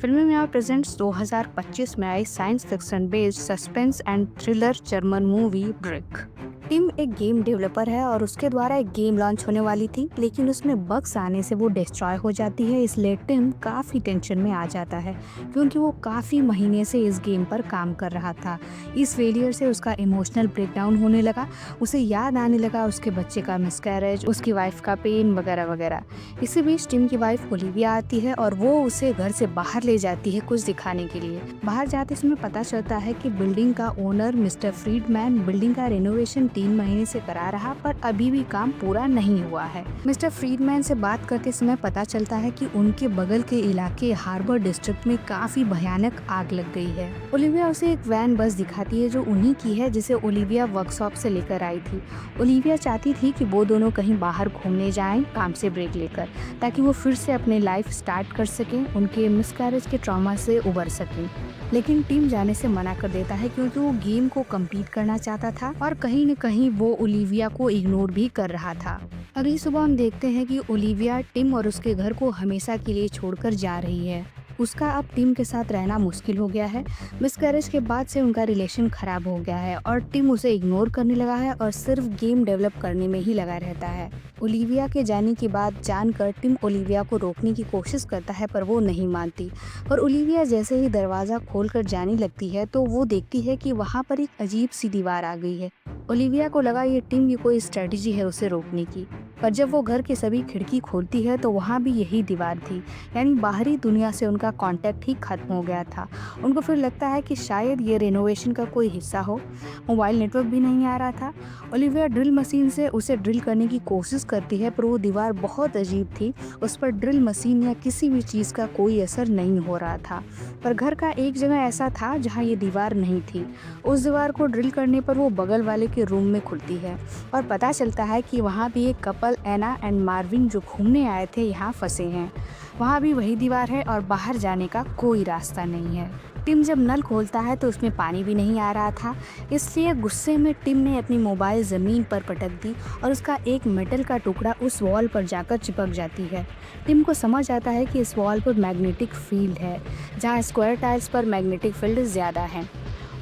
Film में presents 2025 में आई science fiction based suspense and thriller German movie Brick. Tim एक गेम डेवलपर है और उसके द्वारा एक गेम लॉन्च होने वाली थी, लेकिन उसमें बग्स आने से वो डिस्ट्रॉय हो जाती है। इसलिए टिम काफी टेंशन में आ जाता है क्योंकि वो काफी महीने से इस गेम पर काम कर रहा था। इस फेलियर से उसका इमोशनल ब्रेकडाउन होने लगा। उसे याद आने लगा उसके बच्चे का मिसकैरेज, उसकी वाइफ का पेन वगैरह वगैरह। इसी बीच टिम की वाइफ ओलिविया आती है और वो उसे घर से बाहर ले जाती है कुछ दिखाने के लिए। बाहर जाते समय पता चलता है कि बिल्डिंग का ओनर मिस्टर फ्रीडमैन बिल्डिंग का रेनोवेशन 3 महीने से करा रहा, पर अभी भी काम पूरा नहीं हुआ है। मिस्टर फ्रीडमैन से बात करते समय पता चलता है कि उनके बगल के इलाके हार्बर डिस्ट्रिक्ट में काफी भयानक आग लग गई है। ओलिविया उसे एक वैन बस दिखाती है जो उन्हीं की है, जिसे ओलिविया वर्कशॉप से लेकर आई थी। ओलिविया चाहती थी कि वो दोनों कहीं बाहर घूमने जाएं काम से ब्रेक लेकर, ताकि वो फिर से अपने लाइफ स्टार्ट कर सकें, उनके मिसकैरेज के ट्रॉमा से उबर सकें। लेकिन टीम जाने से मना कर देता है क्योंकि वो गेम को कम्पीट करना चाहता था और कहीं न कहीं वो ओलिविया को इग्नोर भी कर रहा था। अगली सुबह हम देखते हैं कि ओलिविया टिम और उसके घर को हमेशा के लिए छोड़कर जा रही है। उसका अब टिम के साथ रहना मुश्किल हो गया है। मिसकैरेज के बाद से उनका रिलेशन खराब हो गया है और टिम उसे इग्नोर करने लगा है और सिर्फ गेम डेवलप करने में ही लगा रहता है। ओलिविया के जाने की बात जानकर टिम ओलिविया को रोकने की कोशिश करता है, पर वो नहीं मानती। और ओलिविया जैसे ही दरवाज़ा खोलकर जाने लगती है तो वो देखती है कि वहाँ पर एक अजीब सी दीवार आ गई है। ओलिविया को लगा ये टिम की कोई स्ट्रेटजी है उसे रोकने की, पर जब वो घर की सभी खिड़की खोलती है तो वहाँ भी यही दीवार थी, यानी बाहरी दुनिया से उनका कांटेक्ट ही खत्म हो गया था। उनको फिर लगता है कि शायद ये रेनोवेशन का कोई हिस्सा हो। मोबाइल नेटवर्क भी नहीं आ रहा था। ओलिविया ड्रिल मशीन से उसे ड्रिल करने की कोशिश करती है, पर वो दीवार बहुत अजीब थी। उस पर ड्रिल मशीन या किसी भी चीज़ का कोई असर नहीं हो रहा था। पर घर का एक जगह ऐसा था जहाँ ये दीवार नहीं थी। उस दीवार को ड्रिल करने पर वो बगल वाले के रूम में खुलती है और पता चलता है कि वहाँ भी एक कपल एना एंड मार्विन जो घूमने आए थे यहाँ फंसे हैं। वहाँ भी वही दीवार है और बाहर जाने का कोई रास्ता नहीं है। टिम जब नल खोलता है तो उसमें पानी भी नहीं आ रहा था, इसलिए गुस्से में टिम ने अपनी मोबाइल ज़मीन पर पटक दी और उसका एक मेटल का टुकड़ा उस वॉल पर जाकर चिपक जाती है। टिम को समझ आता है कि इस वॉल पर मैग्नेटिक फील्ड है, जहाँ स्क्वायर टाइल्स पर मैग्नेटिक फील्ड ज़्यादा है।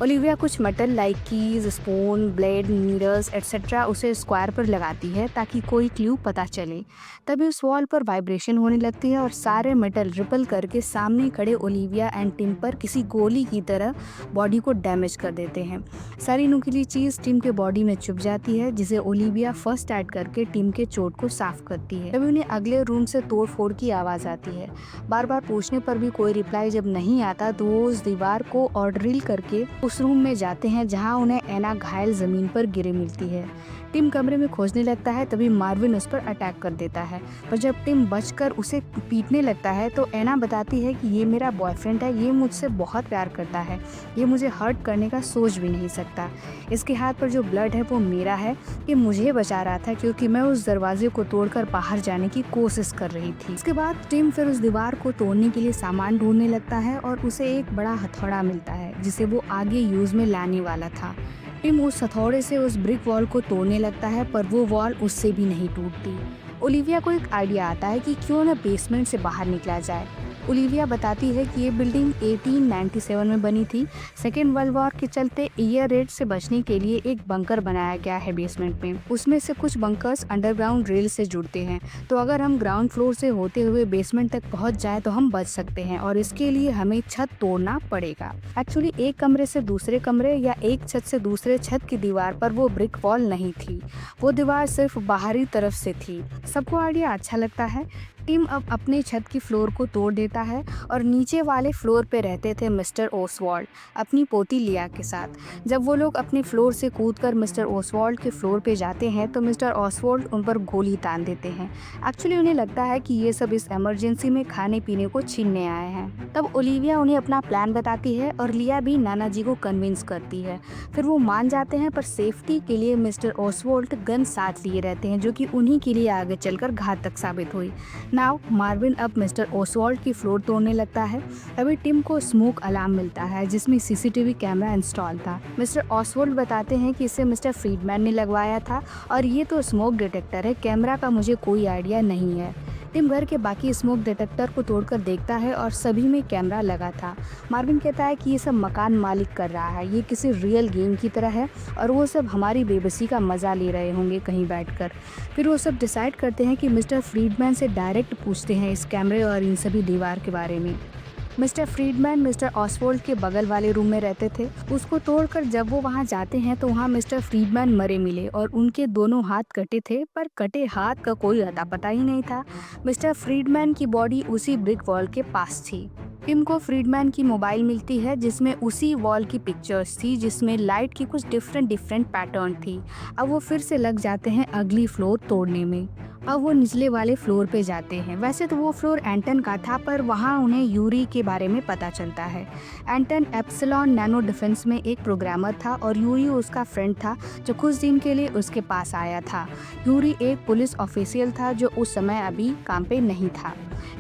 ओलिविया कुछ metal like keys, spoon, blade, needles etcetera उसे स्क्वायर पर लगाती है ताकि कोई क्लू पता चले। तभी उस वॉल पर वाइब्रेशन होने लगती है और सारे मेटल रिपल करके सामने खड़े ओलिविया एंड टिम पर किसी गोली की तरह बॉडी को डैमेज कर देते हैं। सारी नुकीली चीज़ टिम के बॉडी में चुभ जाती है, जिसे ओलिविया फर्स्ट एड करके टिम के चोट को साफ करती है। तभी उन्हें अगले रूम से तोड़ फोड़ की आवाज़ आती है। बार बार पूछने पर भी कोई रिप्लाई जब नहीं आता तो वो उस दीवार को और ड्रिल करके उस रूम में जाते हैं जहां उन्हें एना घायल जमीन पर गिरे मिलती है। टिम कमरे में खोजने लगता है, तभी मार्विन उस पर अटैक कर देता है। पर जब टिम बचकर उसे पीटने लगता है तो एना बताती है कि ये मेरा बॉयफ्रेंड है, ये मुझसे बहुत प्यार करता है, ये मुझे हर्ट करने का सोच भी नहीं सकता। इसके हाथ पर जो ब्लड है वो मेरा है, ये मुझे बचा रहा था क्योंकि मैं उस दरवाजे को तोड़कर बाहर जाने की कोशिश कर रही थी। इसके बाद टिम फिर उस दीवार को तोड़ने के लिए सामान ढूंढने लगता है और उसे एक बड़ा हथौड़ा मिलता है जिसे वो आगे यूज में लाने वाला था। टिम उस हथौड़े से उस ब्रिक वॉल को तोड़ने लगता है, पर वो वॉल उससे भी नहीं टूटती। ओलिविया को एक आइडिया आता है कि क्यों न बेसमेंट से बाहर निकला जाए। ओलिविया बताती है कि ये बिल्डिंग 1897 में बनी थी। सेकेंड वर्ल्ड वॉर के चलते एयर रेड से बचने के लिए एक बंकर बनाया गया है बेसमेंट में। उसमें से कुछ बंकर्स अंडरग्राउंड रेल से जुड़ते हैं, तो अगर हम ग्राउंड फ्लोर से होते हुए बेसमेंट तक पहुंच जाए तो हम बच सकते हैं और इसके लिए हमें छत तोड़ना पड़ेगा। एक्चुअली एक कमरे से दूसरे कमरे या एक छत से दूसरे छत की दीवार पर वो ब्रिक वॉल नहीं थी, वो दीवार सिर्फ बाहरी तरफ से थी। सबको आइडिया अच्छा लगता है। टिम अब अपने छत की फ्लोर को तोड़ देता है और नीचे वाले फ्लोर पे रहते थे मिस्टर ओसवाल्ड अपनी पोती लिया के साथ। जब वो लोग अपने फ्लोर से कूदकर मिस्टर ओसवाल्ड के फ्लोर पे जाते हैं तो मिस्टर ओसवाल्ड उन पर गोली तान देते हैं। एक्चुअली उन्हें लगता है कि ये सब इस इमरजेंसी में खाने पीने को छीनने आए हैं। तब ओलिविया उन्हें अपना प्लान बताती है और लिया भी नाना जी को कन्विंस करती है। फिर वो मान जाते हैं, पर सेफ्टी के लिए मिस्टर ओसवाल्ड गन साथ लिए रहते हैं, जो कि उन्हीं के लिए आगे चलकर घातक साबित हुई। नाउ मार्विन अब मिस्टर ओसवाल्ड की फ्लोर तोड़ने लगता है। तभी टिम को स्मोक अलार्म मिलता है जिसमें सीसीटीवी कैमरा इंस्टॉल था। मिस्टर ओसवाल्ड बताते हैं कि इसे मिस्टर फ्रीडमैन ने लगवाया था और ये तो स्मोक डिटेक्टर है, कैमरा का मुझे कोई आइडिया नहीं है। टिम घर के बाकी स्मोक डिटेक्टर को तोड़कर देखता है और सभी में कैमरा लगा था। मार्विन कहता है कि ये सब मकान मालिक कर रहा है, ये किसी रियल गेम की तरह है और वो सब हमारी बेबसी का मजा ले रहे होंगे कहीं बैठकर। फिर वो सब डिसाइड करते हैं कि मिस्टर फ्रीडमैन से डायरेक्ट पूछते हैं इस कैमरे और इन सभी दीवार के बारे में। मिस्टर फ्रीडमैन मिस्टर ऑसवोल्ड के बगल वाले रूम में रहते थे। उसको तोड़कर जब वो वहां जाते हैं तो वहां मिस्टर फ्रीडमैन मरे मिले और उनके दोनों हाथ कटे थे, पर कटे हाथ का कोई अता पता ही नहीं था। मिस्टर फ्रीडमैन की बॉडी उसी ब्रिक वॉल के पास थी। टिम को फ्रीडमैन की मोबाइल मिलती है जिसमें उसी वॉल की पिक्चर्स थी जिसमें लाइट की कुछ डिफरेंट पैटर्न थी। अब वो फिर से लग जाते हैं अगली फ्लोर तोड़ने में। अब वो निचले वाले फ्लोर पे जाते हैं। वैसे तो वो फ्लोर एंटन का था, पर वहाँ उन्हें यूरी के बारे में पता चलता है। एंटन एप्सिलॉन नैनो डिफेंस में एक प्रोग्रामर था और यूरी उसका फ्रेंड था जो कुछ दिन के लिए उसके पास आया था। यूरी एक पुलिस ऑफिशियल था जो उस समय अभी काम पे नहीं था।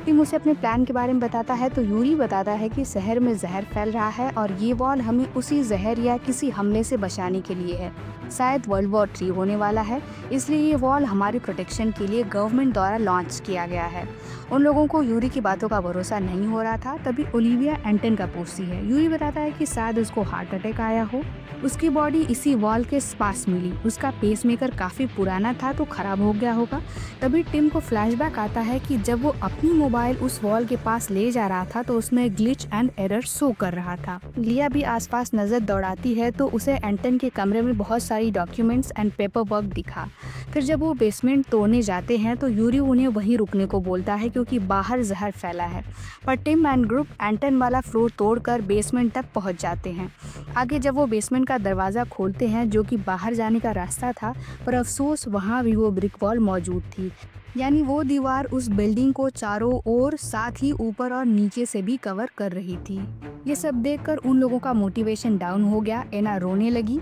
टिम उसे अपने प्लान के बारे में बताता है तो यूरी बताता है कि शहर में जहर फैल रहा है और ये वॉल हमें उसी जहर या किसी हमले से बचाने के लिए है। शायद वर्ल्ड वॉर 3 होने वाला है, इसलिए ये वॉल हमारी प्रोटेक्शन के लिए गवर्नमेंट द्वारा लॉन्च किया गया है। उन लोगों को यूरी की बातों का भरोसा नहीं हो रहा था। तभी ओलिविया एंटन का पूछती है। यूरी बताता है कि शायद उसको हार्ट अटैक आया हो। उसकी बॉडी इसी वॉल के पास मिली। उसका पेसमेकर काफी पुराना था तो खराब हो गया होगा। तभी टिम को फ्लैशबैक आता है कि जब वो अपनी मोबाइल उस वॉल के पास ले जा रहा था तो उसमें ग्लिच एंड एरर शो कर रहा था। लिया भी आसपास नजर दौड़ाती है तो उसे एंटन के कमरे में बहुत सारी डॉक्यूमेंट्स एंड पेपर वर्क दिखा। फिर जब वो बेसमेंट तोड़ने जाते हैं तो यूरी उन्हें वहीं रुकने को बोलता है क्योंकि बाहर जहर फैला है। पर टिम एंड ग्रुप एंटन वाला फ्लोर तोड़कर बेसमेंट तक पहुंच जाते हैं। आगे जब वो बेसमेंट का दरवाजा खोलते हैं जो कि बाहर जाने का रास्ता था, पर अफसोस वहाँ भी वो ब्रिक वॉल मौजूद थी। यानी वो दीवार उस बिल्डिंग को चारों ओर साथ ही ऊपर और नीचे से भी कवर कर रही थी। ये सब देखकर उन लोगों का मोटिवेशन डाउन हो गया। एना रोने लगी।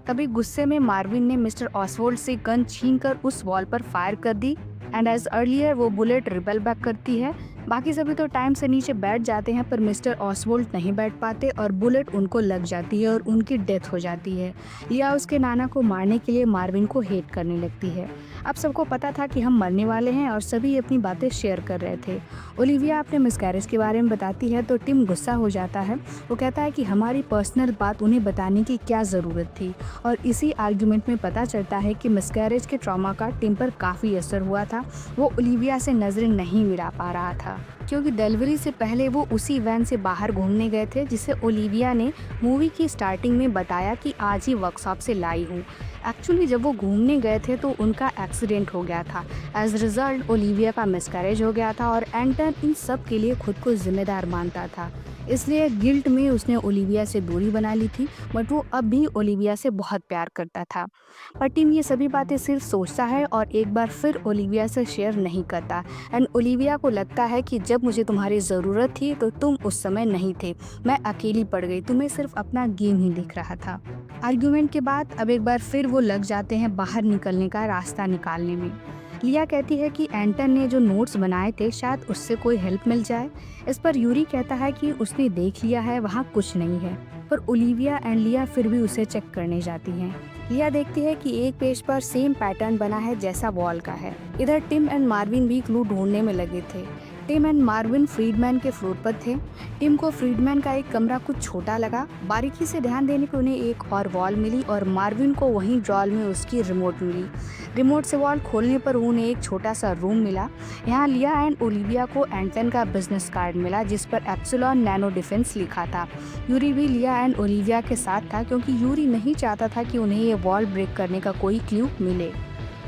तभी गुस्से में मार्विन ने मिस्टर ऑसवोल्ड से गन छीनकर उस वॉल पर फायर कर दी एंड एज अर्लियर वो बुलेट रिपेल बैक करती है। बाकी सभी तो टाइम से नीचे बैठ जाते हैं पर मिस्टर ऑसवोल्ड नहीं बैठ पाते और बुलेट उनको लग जाती है और उनकी डेथ हो जाती है। लिया उसके नाना को मारने के लिए मार्विन को हेट करने लगती है। अब सबको पता था कि हम मरने वाले हैं और सभी अपनी बातें शेयर कर रहे थे। ओलिविया अपने मिसकैरेज के बारे में बताती है तो टिम गुस्सा हो जाता है। वो कहता है कि हमारी पर्सनल बात उन्हें बताने की क्या ज़रूरत थी और इसी आर्ग्यूमेंट में पता चलता है कि मिसकैरेज के ट्रॉमा का टिम पर काफ़ी असर हुआ था। वो ओलिविया से नज़रें नहीं मिला पा रहा था क्योंकि डिलीवरी से पहले वो उसी वैन से बाहर घूमने गए थे जिसे ओलिविया ने मूवी की स्टार्टिंग में बताया कि आज ही वर्कशॉप से लाई हूँ। एक्चुअली जब वो घूमने गए थे तो उनका एक्सीडेंट हो गया था। एज रिजल्ट ओलिविया का मिसकैरेज हो गया था और एंटन इन सब के लिए खुद को जिम्मेदार मानता था, इसलिए गिल्ट में उसने ओलिविया से दूरी बना ली थी। बट वो अब भी ओलिविया से बहुत प्यार करता था। पर टिम ये सभी बातें सिर्फ सोचता है और एक बार फिर ओलिविया से शेयर नहीं करता। एंड ओलिविया को लगता है कि जब मुझे तुम्हारी ज़रूरत थी तो तुम उस समय नहीं थे, मैं अकेली पड़ गई, तुम्हें सिर्फ अपना गेम ही दिख रहा था। आर्ग्यूमेंट के बाद अब एक बार फिर वो लग जाते हैं बाहर निकलने का रास्ता निकालने में। लिया कहती है कि एंटन ने जो नोट्स बनाए थे शायद उससे कोई हेल्प मिल जाए। इस पर यूरी कहता है कि उसने देख लिया है, वहाँ कुछ नहीं है। पर ओलिविया एंड लिया फिर भी उसे चेक करने जाती हैं। लिया देखती है कि एक पेज पर सेम पैटर्न बना है जैसा वॉल का है। इधर टिम एंड मार्विन भी क्लू ढूंढने में लगे थे। टिम एंड मार्विन फ्रीडमैन के फ्लोर पर थे। टिम को फ्रीडमैन का एक कमरा कुछ छोटा लगा। बारीकी से ध्यान देने पर उन्हें एक और वॉल मिली और मार्विन को वहीं ड्रॉल में उसकी रिमोट मिली। रिमोट से वॉल खोलने पर उन्हें एक छोटा सा रूम मिला। यहाँ लिया एंड ओलिविया को एंटन का बिजनेस कार्ड मिला जिस पर एप्सिलॉन नैनो डिफेंस लिखा था। यूरी भी लिया एंड ओलिविया के साथ था क्योंकि यूरी नहीं चाहता था कि उन्हें ये वॉल ब्रेक करने का कोई क्लू मिले।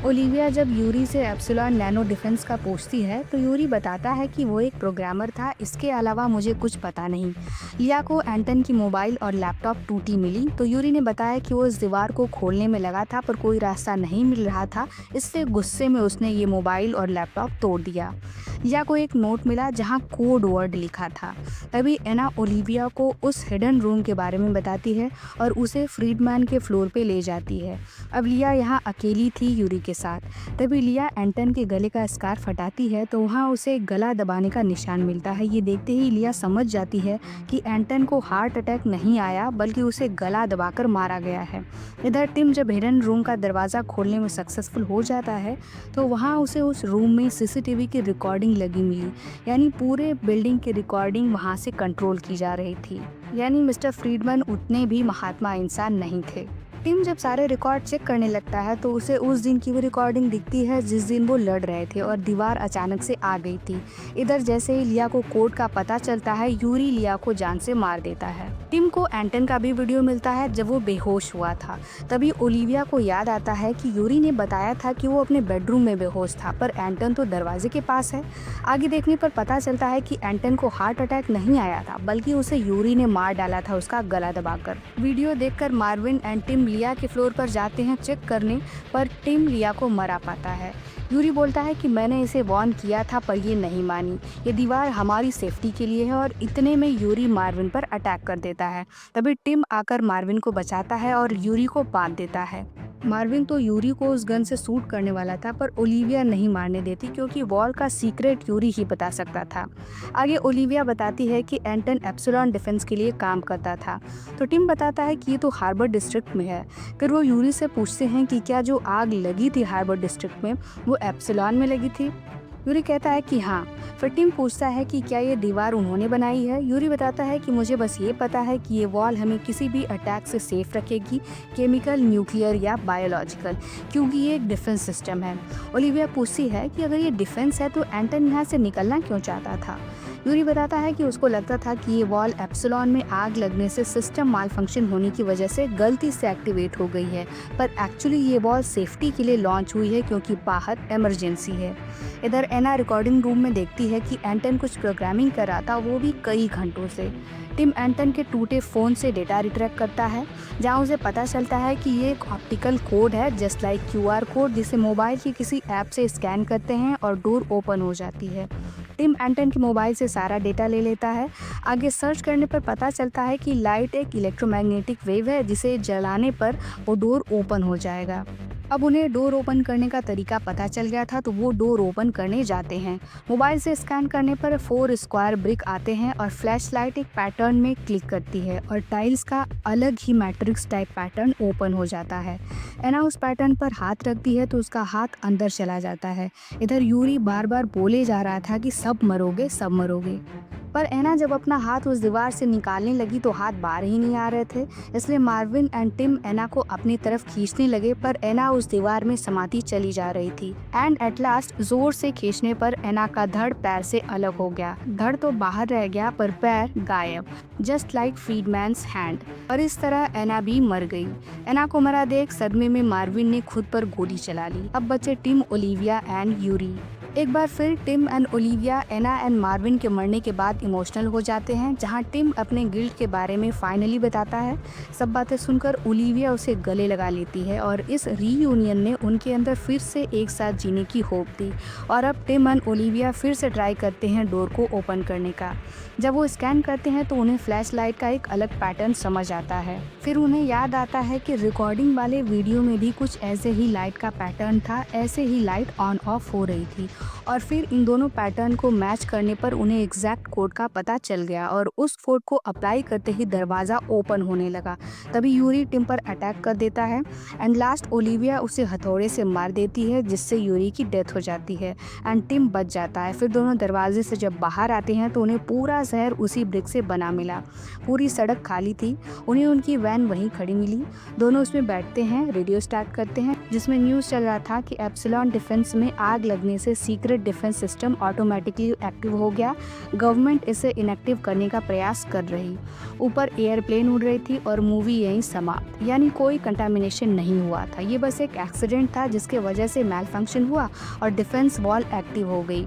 ओलिविया जब यूरी से एप्सिलॉन नैनो डिफेंस का पूछती है तो यूरी बताता है कि वो एक प्रोग्रामर था, इसके अलावा मुझे कुछ पता नहीं। लिया को एंटन की मोबाइल और लैपटॉप टूटी मिली तो यूरी ने बताया कि वो इस दीवार को खोलने में लगा था पर कोई रास्ता नहीं मिल रहा था, इससे गुस्से में उसने ये मोबाइल और लैपटॉप तोड़ दिया। लिया को एक नोट मिला जहाँ कोड वर्ड लिखा था। तभी एना ओलिविया को उस हिडन रूम के बारे में बताती है और उसे फ्रीडमैन के फ्लोर पे ले जाती है। अब लिया यहाँ अकेली थी यूरी के साथ। तभी लिया एंटन के गले का स्कार्फ हटाती है तो वहाँ उसे गला दबाने का निशान मिलता है। ये देखते ही लिया समझ जाती है कि एंटन को हार्ट अटैक नहीं आया बल्कि उसे गला दबाकर मारा गया है। इधर टिम जब हिडन रूम का दरवाज़ा खोलने में सक्सेसफुल हो जाता है तो वहाँ उसे उस रूम में सीसीटीवी की रिकॉर्डिंग रिकॉर्डिंग लगी मिली, यानी पूरे बिल्डिंग की रिकॉर्डिंग वहाँ से कंट्रोल की जा रही थी। यानी मिस्टर फ्रीडमैन उतने भी महात्मा इंसान नहीं थे। टिम जब सारे रिकॉर्ड चेक करने लगता है तो उसे उस दिन की वो रिकॉर्डिंग दिखती है जिस दिन वो लड़ रहे थे और दीवार अचानक से आ गई थी। इधर जैसे ही लिया को कोड का पता चलता है, यूरी लिया को जान से मार देता है। टिम को एंटन का भी वीडियो मिलता है जब वो बेहोश हुआ था। तभी ओलिविया को याद आता है कि यूरी ने बताया था कि वो अपने बेडरूम में बेहोश था, पर एंटन तो दरवाजे के पास है। आगे देखने पर पता चलता है कि एंटन को हार्ट अटैक नहीं आया था, बल्कि उसे यूरी ने मार डाला था उसका गला दबाकर। वीडियो देखकर मार्विन एंड टिम लिया के फ्लोर पर जाते हैं चेक करने, पर टिम लिया को मरा पाता है। यूरी बोलता है कि मैंने इसे वार्न किया था पर ये नहीं मानी, ये दीवार हमारी सेफ्टी के लिए है, और इतने में यूरी मार्विन पर अटैक कर देता है। तभी टिम आकर मार्विन को बचाता है और यूरी को बांध देता है। मार्विन तो यूरी को उस गन से शूट करने वाला था, पर ओलिविया नहीं मारने देती क्योंकि वॉल का सीक्रेट यूरी ही बता सकता था। आगे ओलिविया बताती है कि एंटन एप्सिलॉन डिफेंस के लिए काम करता था, तो टिम बताता है कि ये तो हार्बर डिस्ट्रिक्ट में है। फिर वो यूरी से पूछते हैं कि क्या जो आग लगी थी हार्बर डिस्ट्रिक्ट में वो एप्सिलॉन में लगी थी। यूरी कहता है कि हाँ। फिर टिम पूछता है कि क्या ये दीवार उन्होंने बनाई है। यूरी बताता है कि मुझे बस ये पता है कि ये वॉल हमें किसी भी अटैक से सेफ रखेगी, केमिकल, न्यूक्लियर या बायोलॉजिकल, क्योंकि ये एक डिफेंस सिस्टम है। ओलिविया पूछती है कि अगर ये डिफेंस है तो एंटन यहाँ से निकलना क्यों चाहता था। यूरी बताता है कि उसको लगता था कि ये वॉल एप्सिलॉन में आग लगने से सिस्टम माल फंक्शन होने की वजह से गलती से एक्टिवेट हो गई है, पर एक्चुअली ये वॉल सेफ्टी के लिए लॉन्च हुई है क्योंकि बाहर इमरजेंसी है। इधर एना रिकॉर्डिंग रूम में देखती है कि एंटन कुछ प्रोग्रामिंग कर रहा था, वो भी कई घंटों से। टिम एंटन के टूटे फ़ोन से डेटा रिट्रैक्ट करता है, जहां उसे पता चलता है कि ये एक ऑप्टिकल कोड है, जस्ट लाइक QR कोड, जिसे मोबाइल की किसी ऐप से स्कैन करते हैं और डोर ओपन हो जाती है। टिम एंटन के मोबाइल से सारा डेटा ले लेता है। आगे सर्च करने पर पता चलता है कि लाइट एक इलेक्ट्रोमैग्नेटिक वेव है, जिसे जलाने पर वो डोर ओपन हो जाएगा। अब उन्हें डोर ओपन करने का तरीका पता चल गया था, तो वो डोर ओपन करने जाते हैं। मोबाइल से स्कैन करने पर 4 स्क्वायर ब्रिक आते हैं और फ्लैश लाइट एक पैटर्न में क्लिक करती है और टाइल्स का अलग ही मैट्रिक्स टाइप पैटर्न ओपन हो जाता है। एना उस पैटर्न पर हाथ रखती है तो उसका हाथ अंदर चला जाता है। इधर यूरी बार बार बोले जा रहा था कि सब मरोगे, सब मरोगे, पर एना जब अपना हाथ उस दीवार से निकालने लगी तो हाथ बाहर ही नहीं आ रहे थे। इसलिए मार्विन एंड टिम एना को अपनी तरफ खींचने लगे, पर एना उस दीवार में समाती चली जा रही थी। एंड एट लास्ट जोर से खींचने पर एना का धड़ पैर से अलग हो गया। धड़ तो बाहर रह गया पर पैर गायब, जस्ट लाइक फ्रीडमैन्स हैंड। और इस तरह एना भी मर गई। एना को मरा देख सदमे में मार्विन ने खुद पर गोली चला ली। अब बचे टिम, ओलिविया एंड यूरी। एक बार फिर Tim and Olivia Anna and Marvin के मरने के बाद इमोशनल हो जाते हैं, जहां टिम अपने गिल्ड के बारे में फाइनली बताता है। सब बातें सुनकर ओलिविया उसे गले लगा लेती है और इस रीयूनियन ने उनके अंदर फिर से एक साथ जीने की होप दी। और अब टिम एंड ओलिविया फिर से ट्राई करते हैं डोर को ओपन करने का। जब वो स्कैन करते हैं तो उन्हें फ्लैश लाइट का एक अलग पैटर्न समझ आता है। फिर उन्हें याद आता है कि रिकॉर्डिंग वाले वीडियो में भी कुछ ऐसे ही लाइट का पैटर्न था, ऐसे ही लाइट ऑन ऑफ हो रही थी। और फिर इन दोनों पैटर्न को मैच करने पर उन्हें एग्जैक्ट कोड का पता चल गया और उस कोड को अप्लाई करते ही दरवाज़ा ओपन होने लगा। तभी यूरी टिम पर अटैक कर देता है एंड लास्ट ओलिविया उसे हथौड़े से मार देती है, जिससे यूरी की डेथ हो जाती है एंड टिम बच जाता है। फिर दोनों दरवाजे से जब बाहर आते हैं तो उन्हें पूरा शहर उसी ब्रिक से बना मिला। पूरी सड़क खाली थी, उन्हें उनकी वैन वहीं खड़ी मिली। दोनों उसमें बैठते हैं, रेडियो स्टार्ट करते हैं जिसमें न्यूज़ चल रहा था कि एप्सिलॉन डिफेंस में आग लगने से secret defence system automatically active हो गया। गवर्नमेंट इसे इनएक्टिव करने का प्रयास कर रही। ऊपर एयरप्लेन उड़ रही थी और मूवी यहीं समाप्त, यानी कोई कंटामिनेशन नहीं हुआ था। ये बस एक एक्सीडेंट था जिसके वजह से मैल फंक्शन हुआ और डिफेंस वॉल एक्टिव हो गई।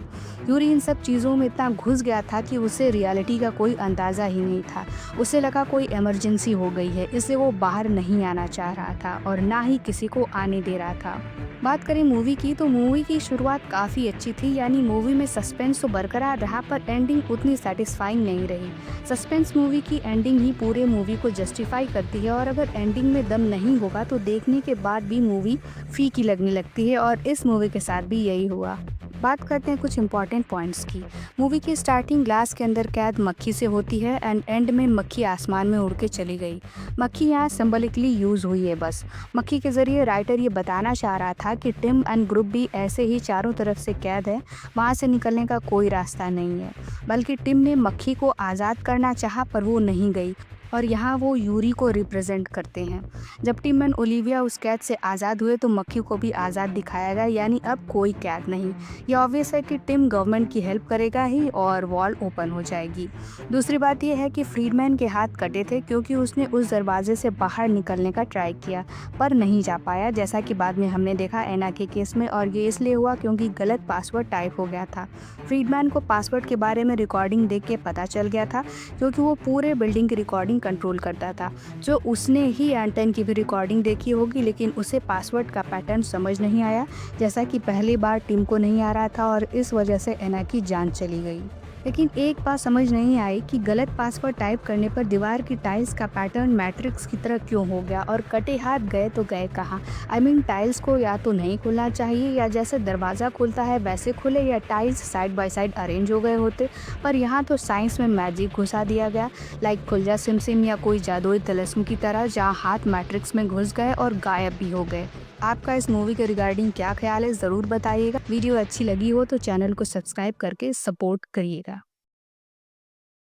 यूरी इन सब चीज़ों में इतना घुस गया था कि उसे रियलिटी का कोई अंदाज़ा ही नहीं था। उसे लगा कोई इमरजेंसी हो गई है, इसलिए वो बाहर नहीं आना चाह रहा था और ना ही किसी को आने दे रहा था। बात करें मूवी की, तो मूवी की शुरुआत काफ़ी अच्छी थी, यानी मूवी में सस्पेंस तो बरकरार रहा पर एंडिंग उतनी सेटिस्फाइंग नहीं रही। सस्पेंस मूवी की एंडिंग ही पूरे मूवी को जस्टिफाई करती है और अगर एंडिंग में दम नहीं होगा तो देखने के बाद भी मूवी फीकी लगने लगती है और इस मूवी के साथ भी यही हुआ। बात करते हैं कुछ इंपॉर्टेंट पॉइंट्स की। मूवी की स्टार्टिंग ग्लास के अंदर कैद मक्खी से होती है एंड एंड में मक्खी आसमान में उड़ के चली गई। मक्खी यहाँ सिंबलिकली यूज हुई है बस। मक्खी के जरिए राइटर ये बताना चाह रहा था कि टिम एंड ग्रुप भी ऐसे ही चारों तरफ से कैद है, वहाँ से निकलने का कोई रास्ता नहीं है। बल्कि टिम ने मक्खी को आज़ाद करना चाहा पर वो नहीं गई, और यहाँ वो यूरी को रिप्रेजेंट करते हैं। जब टिम एंड ओलिविया उस कैद से आज़ाद हुए तो मक्खी को भी आज़ाद दिखाया गया, यानी अब कोई कैद नहीं। ये ऑब्वियस है कि टिम गवर्नमेंट की हेल्प करेगा ही और वॉल ओपन हो जाएगी। दूसरी बात यह है कि फ्रीडमैन के हाथ कटे थे क्योंकि उसने उस दरवाजे से बाहर निकलने का ट्राई किया पर नहीं जा पाया, जैसा कि बाद में हमने देखा एना के केस में। और ये इसलिए हुआ क्योंकि गलत पासवर्ड टाइप हो गया था। फ्रीडमैन को पासवर्ड के बारे में रिकॉर्डिंग देख के पता चल गया था क्योंकि वो पूरे बिल्डिंग की रिकॉर्डिंग कंट्रोल करता था। जो उसने ही एंटन की भी रिकॉर्डिंग देखी होगी, लेकिन उसे पासवर्ड का पैटर्न समझ नहीं आया, जैसा कि पहली बार टीम को नहीं आ रहा था, और इस वजह से एना की जान चली गई। लेकिन एक बात समझ नहीं आई कि गलत पासवर्ड टाइप करने पर दीवार की टाइल्स का पैटर्न मैट्रिक्स की तरह क्यों हो गया, और कटे हाथ गए तो गए कहाँ। आई मीन टाइल्स को या तो नहीं खुलना चाहिए, या जैसे दरवाज़ा खुलता है वैसे खुले, या tiles side by side arrange हो गए होते। पर यहाँ तो साइंस में मैजिक घुसा दिया गया, लाइक खुलजा सिमसिम या कोई जादुई तिलिस्म की तरह, जहाँ हाथ मैट्रिक्स में घुस गए और गायब भी हो गए। आपका इस मूवी के रिगार्डिंग क्या ख्याल है, ज़रूर बताइएगा। वीडियो अच्छी लगी हो तो चैनल को सब्सक्राइब करके सपोर्ट करिएगा।